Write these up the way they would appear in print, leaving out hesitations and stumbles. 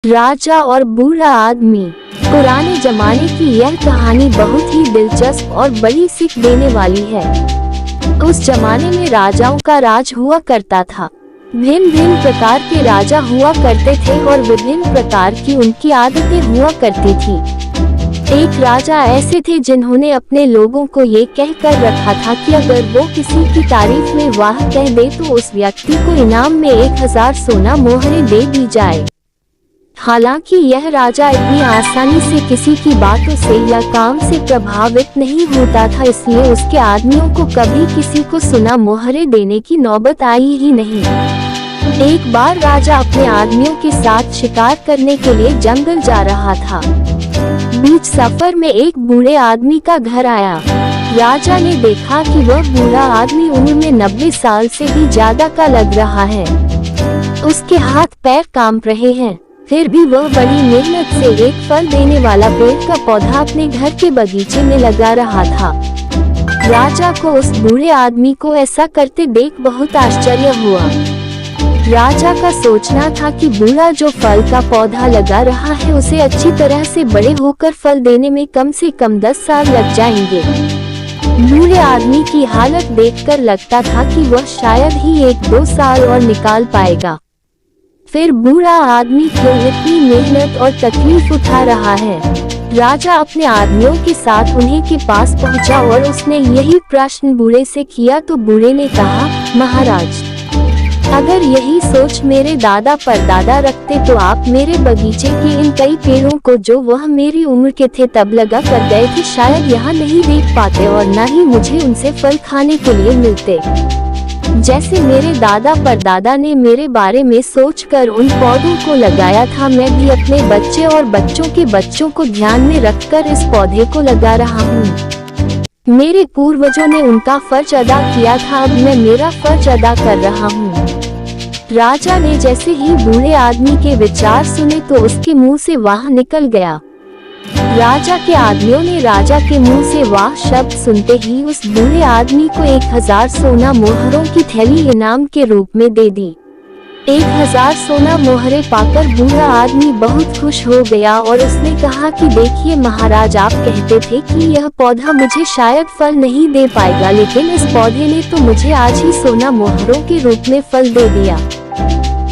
राजा और बूढ़ा आदमी। पुराने जमाने की यह कहानी बहुत ही दिलचस्प और बड़ी सीख देने वाली है। उस जमाने में राजाओं का राज हुआ करता था। भिन्न भिन्न प्रकार के राजा हुआ करते थे और विभिन्न प्रकार की उनकी आदतें हुआ करती थी। एक राजा ऐसे थे जिन्होंने अपने लोगों को ये कह कर रखा था कि अगर वो किसी की तारीफ में वाह कह दे तो उस व्यक्ति को इनाम में 1000 सोना मोहरें दे दी जाए। हालांकि यह राजा इतनी आसानी से किसी की बातों से या काम से प्रभावित नहीं होता था, इसलिए उसके आदमियों को कभी किसी को सोना मोहरें देने की नौबत आई ही नहीं। एक बार राजा अपने आदमियों के साथ शिकार करने के लिए जंगल जा रहा था। बीच सफर में एक बूढ़े आदमी का घर आया। राजा ने देखा कि वह बूढ़ा आदमी उम्र में 90 साल से भी ज्यादा का लग रहा है। उसके हाथ पैर कांप रहे हैं, फिर भी वह बड़ी मेहनत से एक फल देने वाला पेड़ का पौधा अपने घर के बगीचे में लगा रहा था। राजा को उस बूढ़े आदमी को ऐसा करते देख बहुत आश्चर्य हुआ। राजा का सोचना था कि बूढ़ा जो फल का पौधा लगा रहा है उसे अच्छी तरह से बड़े होकर फल देने में कम से कम 10 साल लग जाएंगे। बूढ़े आदमी की हालत देखकर लगता था कि वह शायद ही 1-2 साल और निकाल पाएगा। फिर बूढ़ा आदमी क्यों इतनी मेहनत और तकलीफ उठा रहा है? राजा अपने आदमियों के साथ उन्हीं के पास पहुंचा और उसने यही प्रश्न बूढ़े से किया तो बूढ़े ने कहा, महाराज, अगर यही सोच मेरे दादा परदादा रखते तो आप मेरे बगीचे के इन कई पेड़ों को जो वह मेरी उम्र के थे तब लगा कर गए थे शायद यहाँ नहीं देख पाते और न ही मुझे उनसे फल खाने के लिए मिलते। जैसे मेरे दादा परदादा ने मेरे बारे में सोचकर उन पौधों को लगाया था, मैं भी अपने बच्चे और बच्चों के बच्चों को ध्यान में रखकर इस पौधे को लगा रहा हूँ। मेरे पूर्वजों ने उनका फर्ज अदा किया था, अब मैं मेरा फर्ज अदा कर रहा हूँ। राजा ने जैसे ही बूढ़े आदमी के विचार सुने तो उसके मुंह से वाह निकल गया। राजा के आदमियों ने राजा के मुंह से वाह शब्द सुनते ही उस बूढ़े आदमी को 1000 सोना मोहरों की थैली इनाम के रूप में दे दी। 1000 सोना मोहरें पाकर बूढ़ा आदमी बहुत खुश हो गया और उसने कहा कि देखिए महाराज, आप कहते थे कि यह पौधा मुझे शायद फल नहीं दे पाएगा, लेकिन इस पौधे ने तो मुझे आज ही सोना मोहरों के रूप में फल दे दिया।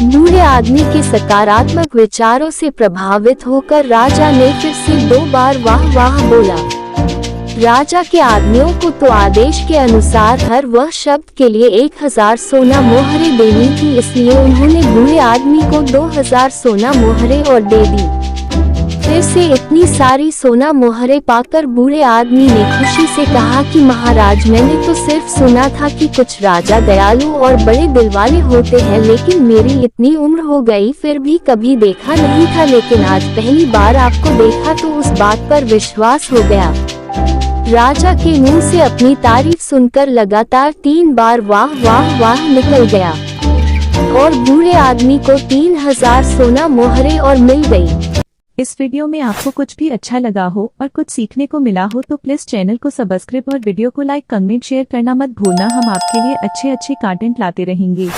बूढ़े आदमी के सकारात्मक विचारों से प्रभावित होकर राजा ने फिर से 2 बार वाह वाह बोला। राजा के आदमियों को तो आदेश के अनुसार हर वह शब्द के लिए 1000 सोना मोहरें देनी थी, इसलिए उन्होंने बूढ़े आदमी को 2000 सोना मोहरें और दे दी। फिर से इतनी सारी सोना मोहरें पाकर बूढ़े आदमी ने खुशी से कहा कि महाराज, मैंने तो सिर्फ सुना था कि कुछ राजा दयालु और बड़े दिल वाले होते हैं, लेकिन मेरी इतनी उम्र हो गई फिर भी कभी देखा नहीं था, लेकिन आज पहली बार आपको देखा तो उस बात पर विश्वास हो गया। राजा के मुंह से अपनी तारीफ सुनकर लगातार 3 बार वाह वाह वाह निकल गया और बूढ़े आदमी को 3000 सोना मोहरें और मिल गई। इस वीडियो में आपको कुछ भी अच्छा लगा हो और कुछ सीखने को मिला हो तो प्लीज चैनल को सब्सक्राइब और वीडियो को लाइक, कमेंट, शेयर करना मत भूलना। हम आपके लिए अच्छे कंटेंट लाते रहेंगे।